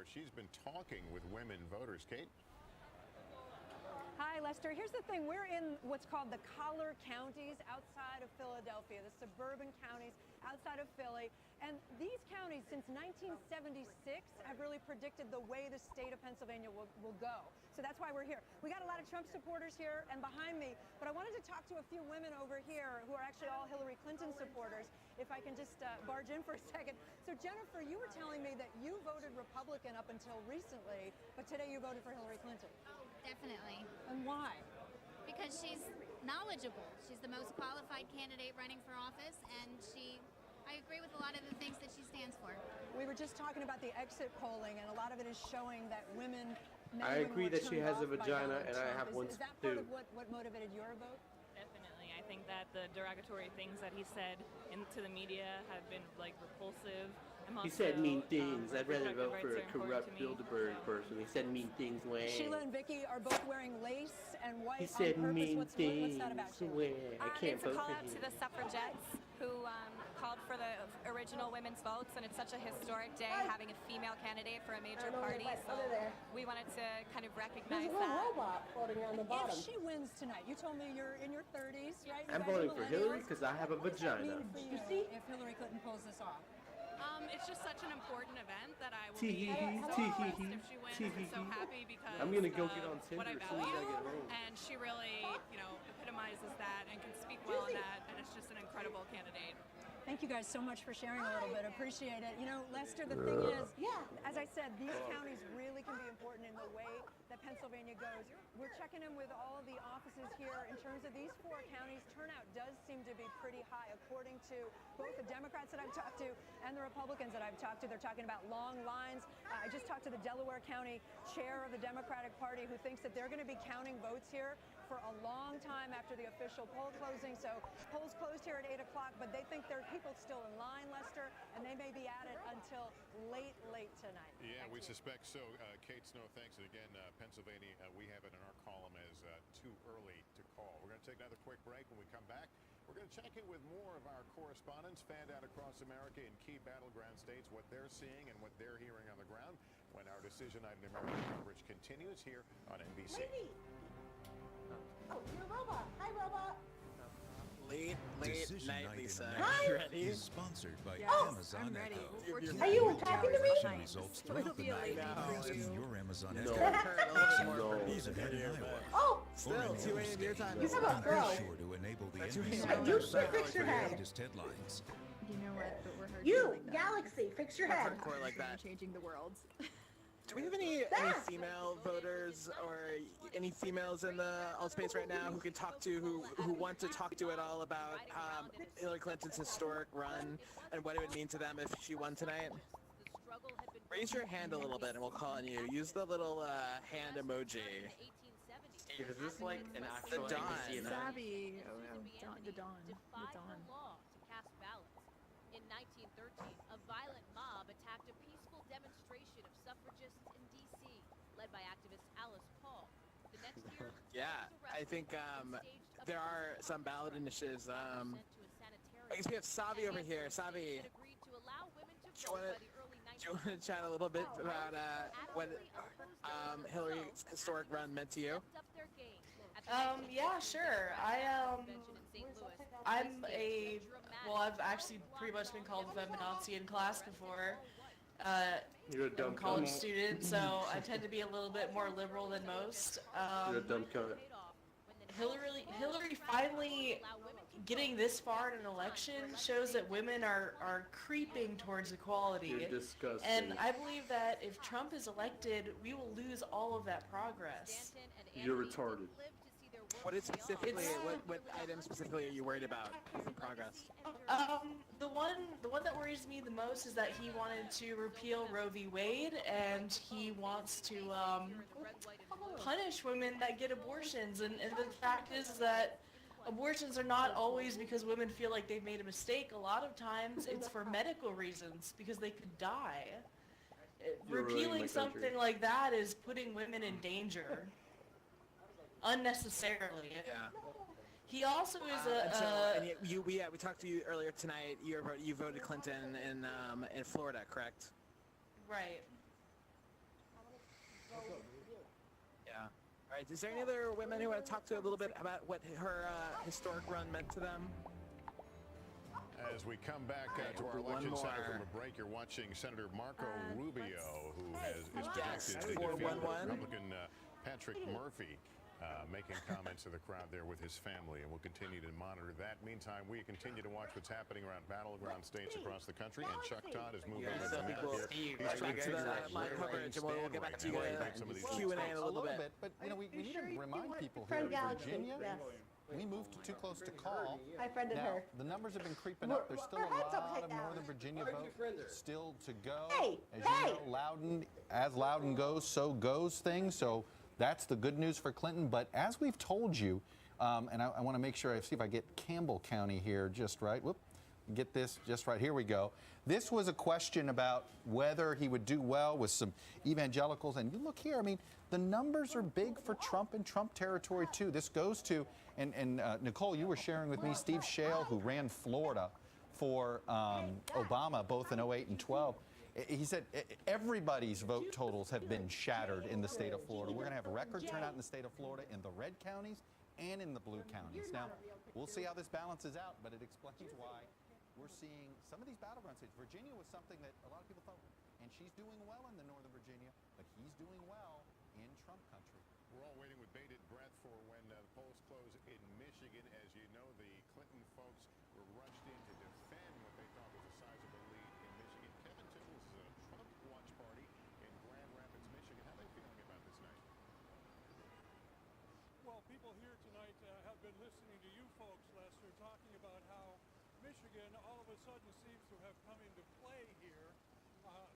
she's been talking with women voters. Kate? Hi, Lester. Here's the thing. We're in what's called the collar counties outside of Philadelphia, the suburban counties outside of Philly. And these counties, since 1976, have really predicted the way the state of Pennsylvania will go. So that's why we're here. We got a lot of Trump supporters here and behind me, but I wanted to talk to a few women over here who are actually all Hillary Clinton supporters, if I can just barge in for a second. So, Jennifer, you were telling me that you voted Republican up until recently, but today you voted for Hillary Clinton. Oh, definitely. And why? Because she's knowledgeable. She's the most qualified candidate running for office, and I agree with a lot of the things that she stands for. We were just talking about the exit polling, and a lot of it is showing that women. I agree that she has a vagina, and I have one too. Is that part of what motivated your vote? Definitely. I think that the derogatory things that he said into the media have been repulsive. He said mean things. I'd rather vote for a corrupt Bilderberg person. He said mean things when. Sheila and Vicky are both wearing lace and white. He said on purpose. mean What's things that about? when. I can't vote for him. It's a call out to the suffragettes who called for the original women's votes, and it's such a historic day having a female candidate for a major party. So we wanted to kind of recognize that. Robot floating on the bottom. If she wins tonight, you told me you're in your 30s, right? I'm voting for Hillary because I have a vagina. You see, if Hillary Clinton pulls this off. It's just such an important event that I will be so impressed if she wins and so happy because I'm gonna go get on Tinder what I as soon as I value, get home. and she really, epitomizes that and can speak well in that, and it's just an incredible candidate. Thank you guys so much for sharing a little bit. Appreciate it. Lester, the thing is, as I said, these counties really can be important in the way that Pennsylvania goes. We're checking in with all of the offices here. In terms of these 4 counties, turnout does seem to be pretty high, according to both the Democrats that I've talked to and the Republicans that I've talked to. They're talking about long lines. I just talked to the Delaware County chair of the Democratic Party, who thinks that they're going to be counting votes here for a long time after the official poll closing. So polls closed here at 8 o'clock, but they think there are people still in line, Lester, and they may be at it until late tonight. Yeah, we suspect so. Kate Snow, thanks. And again, Pennsylvania, we have it in our column as too early to call. We're going to take another quick break. When we come back, we're going to check in with more of our correspondents fanned out across America in key battleground states, what they're seeing and what they're hearing on the ground when our Decision Night in America coverage continues here on NBC. Lady. Oh, you're a robot. Hi, robot. Late night, Lisa. Hi. Ready? Is sponsored by Oh, Amazon I'm ready. Echo. Are you talking to me? Election results throughout the night, increasing your Amazon Echo. He's ahead in Iowa. Oh, Still, 2 a.m. your time. You have a girl. Sure to enable the That's NBC right. You should fix your head. latest headlines. You know what? But we're You, Galaxy, fix your head. Hardcore like that. changing the world. Do we have any female voters or any females in the alt space right now who can talk to, who want to talk to at all about Hillary Clinton's historic run and what it would mean to them if she won tonight? Raise your hand a little bit and we'll call on you. Use the little hand emoji. Is this like an actual The Dawn. NBC event? Savvy. The Dawn. In 1913, a violent mob attacked a peaceful demonstration of suffragists in D.C., led by activist Alice Paul. The next year, Yeah, I think there are some ballot initiatives. I guess we have Savi over here. Savi, do you want to chat a little bit about what Hillary's historic run meant to you? Yeah, sure. I've actually pretty much been called a feminazi in class before. You're a dumb I'm a college cunt. student, so I tend to be a little bit more liberal than most. You're a dumb cunt. Hillary finally getting this far in an election shows that women are creeping towards equality. You're disgusting. And I believe that if Trump is elected, we will lose all of that progress. You're retarded. What is specifically, what items specifically are you worried about in progress? The one that worries me the most is that he wanted to repeal Roe v. Wade, and he wants to punish women that get abortions. And the fact is that abortions are not always because women feel like they've made a mistake. A lot of times it's for medical reasons, because they could die. Repealing something like that is putting women in danger. Unnecessarily. Yeah. He also is we talked to you earlier tonight. You voted Clinton in Florida, correct? Right. Yeah. All right. Is there any other women who want to talk to a little bit about what her historic run meant to them? As we come back to our election center from a break, you're watching Senator Marco Rubio, who is projected to defeat Republican Patrick Murphy, making comments to the crowd there with his family, and we'll continue to monitor that. Meantime, we continue to watch what's happening around battleground states across the country, and Chuck Todd has moved over to the map here. He's trying to figure out where coverage, and we'll get back to you some of these Q&A in a little bit. But you know, we need to remind people here in Virginia. We moved too close to call. I friended now, her. The numbers have been creeping up. There's still a lot of Northern Virginia votes still to go. As you know, as Loudon goes, so goes things. So that's the good news for Clinton. But as we've told you, and I want to make sure I see if I get Campbell County here just right. Whoop, get this just right. Here we go. This was a question about whether he would do well with some evangelicals. And you look here, I mean, the numbers are big for Trump and Trump territory, too. This goes to, and Nicole, you were sharing with me Steve Shale, who ran Florida for Obama, both in 08 and 12. He said everybody's vote totals have been shattered in the state of Florida. We're going to have a record turnout in the state of Florida in the red counties and in the blue counties. Now, we'll see how this balances out, but it explains why we're seeing some of these battleground states. Virginia was something that a lot of people thought, and she's doing well in the Northern Virginia, but he's doing well in Trump country. We're all waiting with bated breath for when the polls close in Michigan. As you know, the Clinton folks were rushed in to defend what they thought was a sizable lead in Michigan. Kevin Tittles is a Trump watch party in Grand Rapids, Michigan. How are they feeling about this night? Well, people here tonight have been listening to you folks, Lester, talking about how Michigan all of a sudden seems to have come into play here.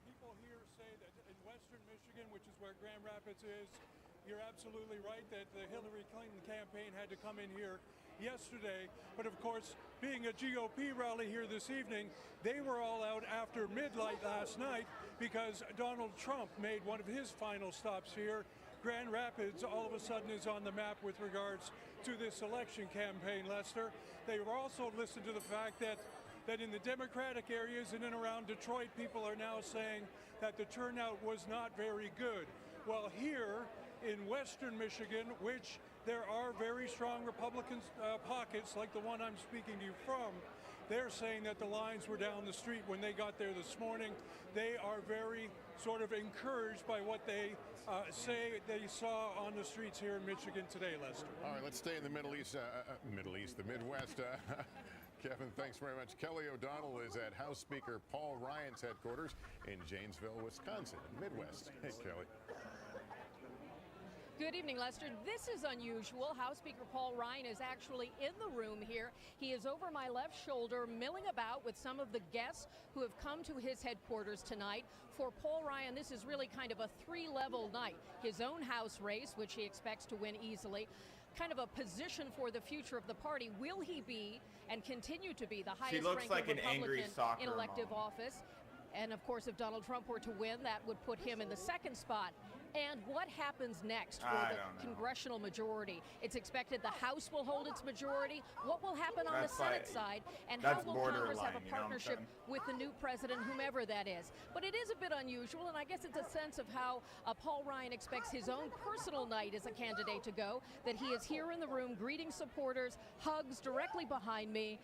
People here say that in western Michigan, which is where Grand Rapids is, you're absolutely right that the Hillary Clinton campaign had to come in here yesterday. But of course, being a GOP rally here this evening, they were all out after midnight last night because Donald Trump made one of his final stops here. Grand Rapids all of a sudden is on the map with regards to this election campaign, Lester. They were also listened to the fact that in the Democratic areas in and around Detroit, people are now saying that the turnout was not very good. Well, here in western Michigan, which there are very strong Republican pockets, like the one I'm speaking to you from, they're saying that the lines were down the street when they got there this morning. They are very sort of encouraged by what they say they saw on the streets here in Michigan today, Lester. All right, let's stay in the Middle East, the Midwest. Kevin, thanks very much. Kelly O'Donnell is at House Speaker Paul Ryan's headquarters in Janesville, Wisconsin, Midwest. Hey, Kelly. Good evening, Lester. This is unusual. House Speaker Paul Ryan is actually in the room here. He is over my left shoulder, milling about with some of the guests who have come to his headquarters tonight. For Paul Ryan, this is really kind of a three-level night. His own House race, which he expects to win easily, kind of a position for the future of the party. Will he be and continue to be the highest ranking Republican in elective office? And of course, if Donald Trump were to win, that would put him in the second spot. And what happens next for the congressional majority? It's expected the House will hold its majority. What will happen on the Senate side? And how will Congress have a partnership with the new president, whomever that is? But it is a bit unusual, and I guess it's a sense of how Paul Ryan expects his own personal night as a candidate to go, that he is here in the room greeting supporters, hugs directly behind me,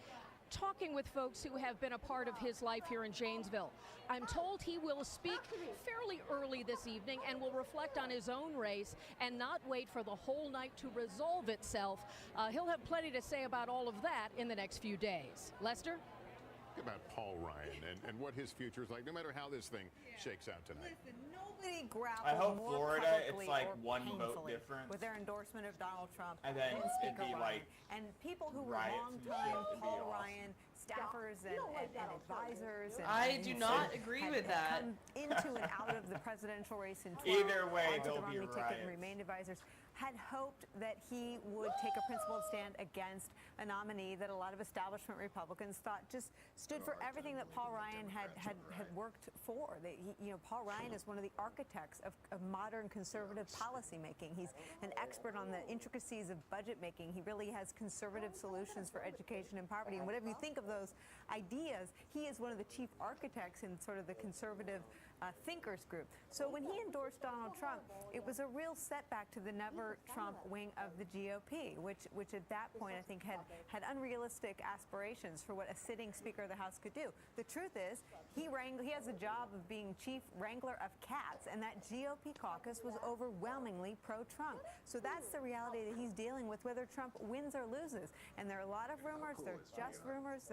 talking with folks who have been a part of his life here in Janesville. I'm told he will speak fairly early this evening and will reflect on his own race and not wait for the whole night to resolve itself. He'll have plenty to say about all of that in the next few days. Lester? About Paul Ryan and what his future is like, no matter how this thing shakes out tonight. Listen, nobody grappled I hope more Florida, publicly it's like or one vote painfully difference with their endorsement of Donald Trump and then Speaker it'd be Ryan. like And people who were riots longtime and shit. Paul It'd be Ryan staffers and advisors. I do not agree with that. Come into and out of the presidential race in 12. Either way, onto the there'll be Romney ticket and riots. remained advisors. Had hoped that he would take a principled stand against a nominee that a lot of establishment Republicans thought just stood for everything that Paul Ryan had worked for. Paul Ryan is one of the architects of modern conservative policymaking. He's an expert on the intricacies of budget making. He really has conservative solutions for education and poverty. And whatever you think of those ideas. He is one of the chief architects in sort of the conservative thinkers group. So when he endorsed Donald Trump, it was a real setback to the never Trump wing of the GOP, which at that point I think had unrealistic aspirations for what a sitting Speaker of the House could do. The truth is, he has a job of being chief wrangler of cats, and that GOP caucus was overwhelmingly pro-Trump. So that's the reality that he's dealing with, whether Trump wins or loses. And there are a lot of rumors. They're just rumors.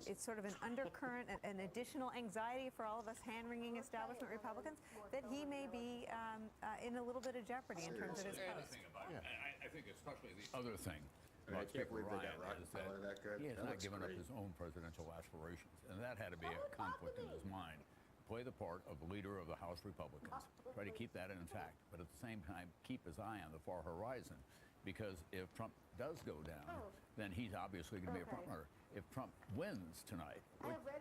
It's sort of an undercurrent, an additional anxiety for all of us hand-wringing establishment Republicans that he may be in a little bit of jeopardy in terms of his post. I think especially the other thing about Speaker Ryan is that he has not given up his own presidential aspirations, and that had to be a conflict in his mind. Play the part of the leader of the House Republicans, try to keep that intact, but at the same time keep his eye on the far horizon, because if Trump does go down, then he's obviously going to be a front runner. If Trump wins tonight,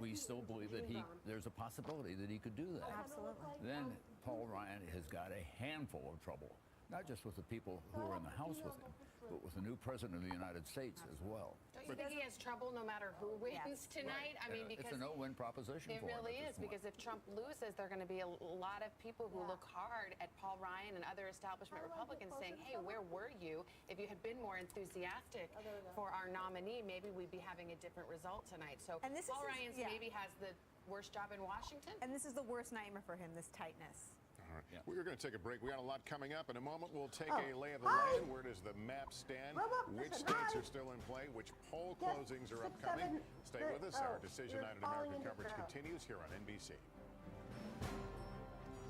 we still believe that there's a possibility that he could do that. Absolutely. Then Paul Ryan has got a handful of trouble, not just with the people who are in the House with him, but with the new president of the United States as well. Don't you think he has trouble no matter who wins tonight? I mean, because it's a no-win proposition it for him. It really is, because if Trump loses, there are going to be a lot of people who look hard at Paul Ryan and other establishment Republicans saying, hey, where were you? If you had been more enthusiastic for our nominee, maybe we'd be having a different result tonight. So Paul Ryan maybe has the worst job in Washington. And this is the worst nightmare for him, this tightness. All right. Yeah. We're going to take a break. We got a lot coming up. In a moment, we'll take a lay of the land. Where does the map stand? Which states are still in play? Which poll closings are upcoming? Stay with us. Our Decision Night in America coverage continues here on NBC.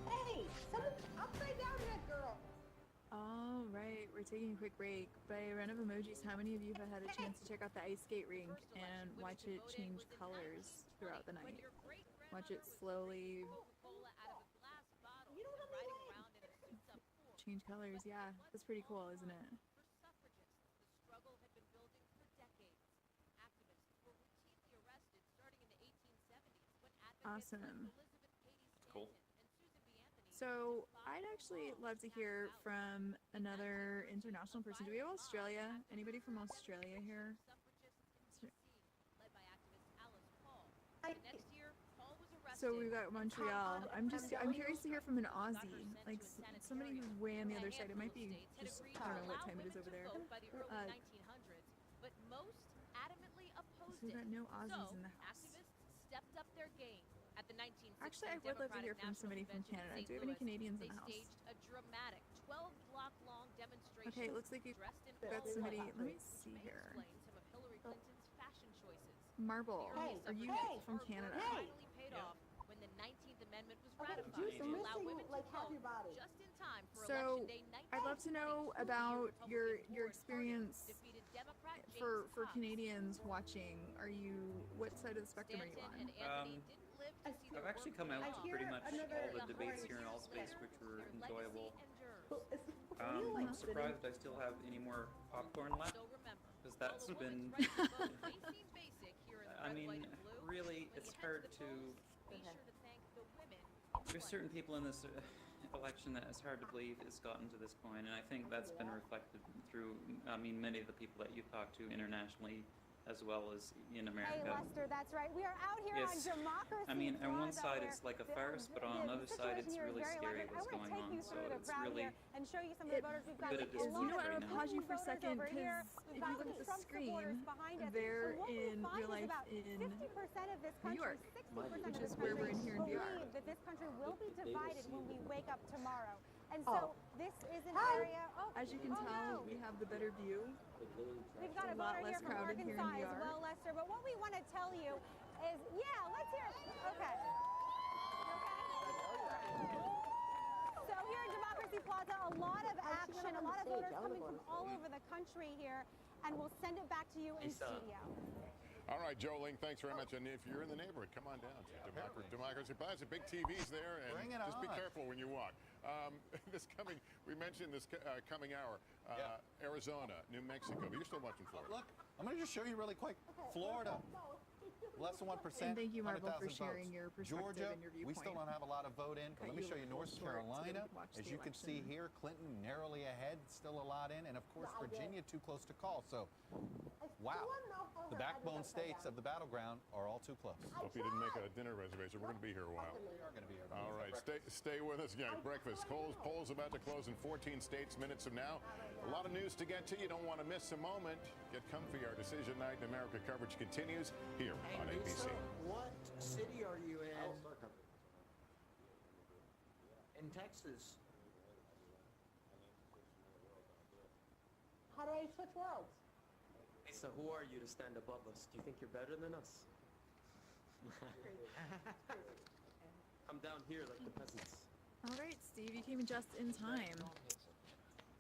Hey, upside down that girl. All right, we're taking a quick break. By a run of emojis, how many of you have had a chance to check out the ice skate rink and watch it change colors throughout the night? Watch it slowly change colors. Yeah, that's pretty cool, isn't it? Awesome. Cool. So I'd actually love to hear from another international person. Do we have Australia? Anybody from Australia here? So we've got Montreal. I'm curious to hear from an Aussie, like somebody who's way on the other side. It might be just, I don't know what time it is over there. So we've got no Aussies in the house. Actually, I would love to hear from somebody from Canada. Do we have any Canadians in the house? Okay, it looks like you've got somebody. Let me see here. Marble, are you from Canada? When the 19th Amendment was ratified to allow women to vote just in time for So, Election Day 1960. I'd love to know about your experience for Canadians watching. What side of the spectrum are you on? I've actually come out to pretty much all the debates here in Altspace, which were enjoyable. I'm surprised I still have any more popcorn left, because that's been... I mean, really, it's hard to... There's certain people in this election that it's hard to believe it's gotten to this point, and I think that's been reflected through, many of the people that you've talked to internationally, as well as in America. Hey, Lester, that's right. We are out here on Democracy on one side it's like a farce, but on another side it's really scary what's going on. So it's really and show you some of the voters we've got. You know what? I'm gonna pause you for a second, because if you look at the screen, they're in real life in New York, which is where we're in here in VR. That this country will be divided when we wake up tomorrow. And so this is an area. As you can tell, we have the better view. We've got a lot voter less here from crowded here in Arkansas VR. as well, Lester. But what we want to tell you is, let's hear. Okay. So here in Democracy Plaza, a lot of action, a lot of voters coming from all over the country here, and we'll send it back to you in studio. All right, Jolene, thanks very much. And if you're in the neighborhood, come on down to Democracy Plaza. Big TVs there, and just be careful when you walk. We mentioned this coming hour, Arizona, New Mexico. But you're still watching Florida. Look, I'm going to just show you really quick. Florida. Less than 1%. And thank you, Marble, for 100,000 sharing votes. your perspective Georgia, and your we viewpoint. still don't have a lot of vote in, but let me show you North Carolina. As you can see here, Clinton narrowly ahead, still a lot in, and of course Virginia too close to call. So, wow, the backbone states of the battleground are all too close. Hope you didn't make a dinner reservation. We're going to be here a while. We are going to be here. All right, stay with us. Yeah, breakfast. Polls about to close in 14 states minutes from now. A lot of news to get to. You don't want to miss a moment. Get comfy. Our Decision Night in America coverage continues here on ABC. What city are you in? In Texas. How do I switch worlds? So who are you to stand above us? Do you think you're better than us? I'm down here like the peasants. All right, Steve, you came just in time.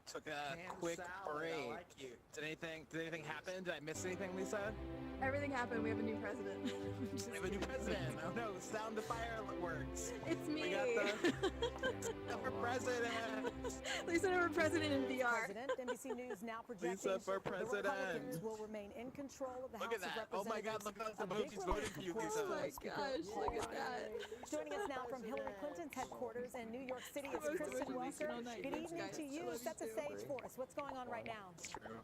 Took a quick break. Did anything happen? Did I miss anything, Lisa? Everything happened. We have a new president. We have a new president. Oh no, the sound of fireworks. It's me. We got the president. Lisa for president in VR. President, NBC News now projecting Lisa for the president. Republicans will remain in control of the Look House at that. of Oh my God, Representatives. look at those emojis voting for you, Lisa. Oh my gosh, look at that. Joining us now from Hillary Clinton's headquarters in New York City is Kristen Welker. Good evening to you. Set the stage for us. What's going on right now? It's true.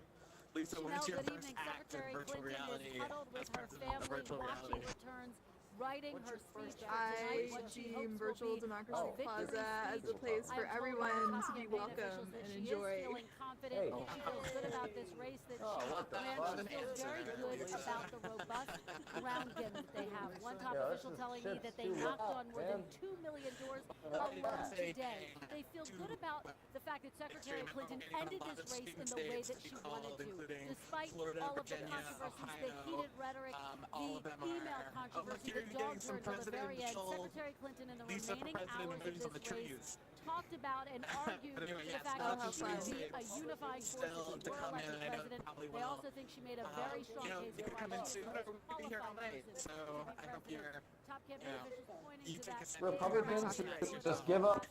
Lisa, what's your first act in virtual reality as president of virtual reality? Writing her speech I deem Virtual Democracy Plaza as a place for everyone to be welcome and enjoy. Feeling confident. She feels good about this race that she ran. She feels very good about the robust ground game that they have. One top official telling me that they knocked on more than 2 million doors alone today. They feel good about the fact that Secretary Clinton ended this race in the way that she wanted to. Despite all of the controversies, the heated rhetoric, the email controversy, the dog turns at the very end, Secretary Clinton in the remaining hours of this race talked about and argued the fact that she would be a unifying force if she were elected president. They also think she made a very strong case for why she is the most qualified person to be president. Top campaign officials pointing to that. Republicans should just give up.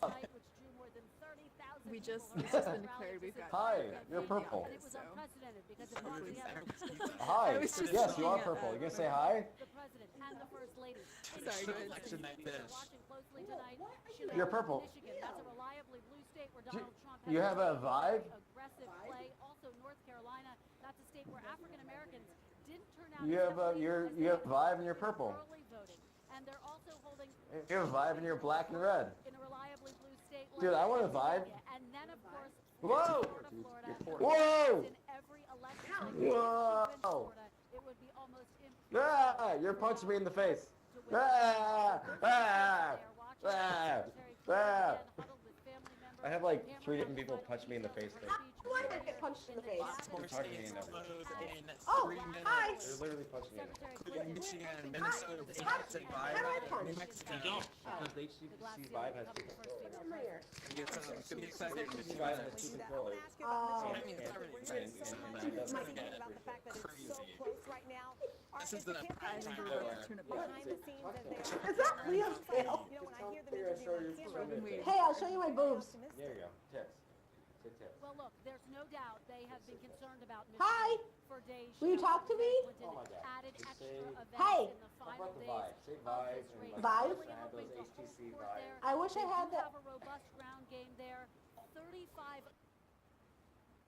We just been declared we've got. Hi, you're purple. It was unprecedented because it brought together Hi, yes, you are purple. You gonna say hi? the president and the first lady. Sorry, good. Election night dish. Watching closely tonight. She You're lives in purple. Michigan. That's a reliably blue state where Donald Trump You have a vibe? aggressive play. Also, North Carolina. That's a state where African Americans didn't turn out. You have you have vibe and you're purple. Early voting, and they're also holding. You have vibe and you're black and red. In a reliably blue state. Dude, I want a vibe. And then of course. Whoa! Florida, Whoa! in every election. Whoa! It would be almost Ah! You're punching me in the face. Ah! Ah! Ah! Ah! I have like 3 different people punch me in the face. Why did I get punched in the face? They're punching me in everything. Oh, hi. They're literally punching me. Including Michigan, Minnesota, Wisconsin, New Mexico. Because HCC Vibe has 2 controllers. It's gonna be exciting. HCC Vibe has 2 controllers. This is the prime time Is that real scale? Hey, I'll show you my boobs. There you go. Tits. Say tits. Well, look, there's no doubt they have been concerned about Hi. for days. Will you talk to me? Oh my God. Added Just extra say, events Hey. in the How final about the days vibe? Say of vibe this and race. like, Vibe? I have those HTC vibes. I wish I They had do that. have a robust ground game there. 35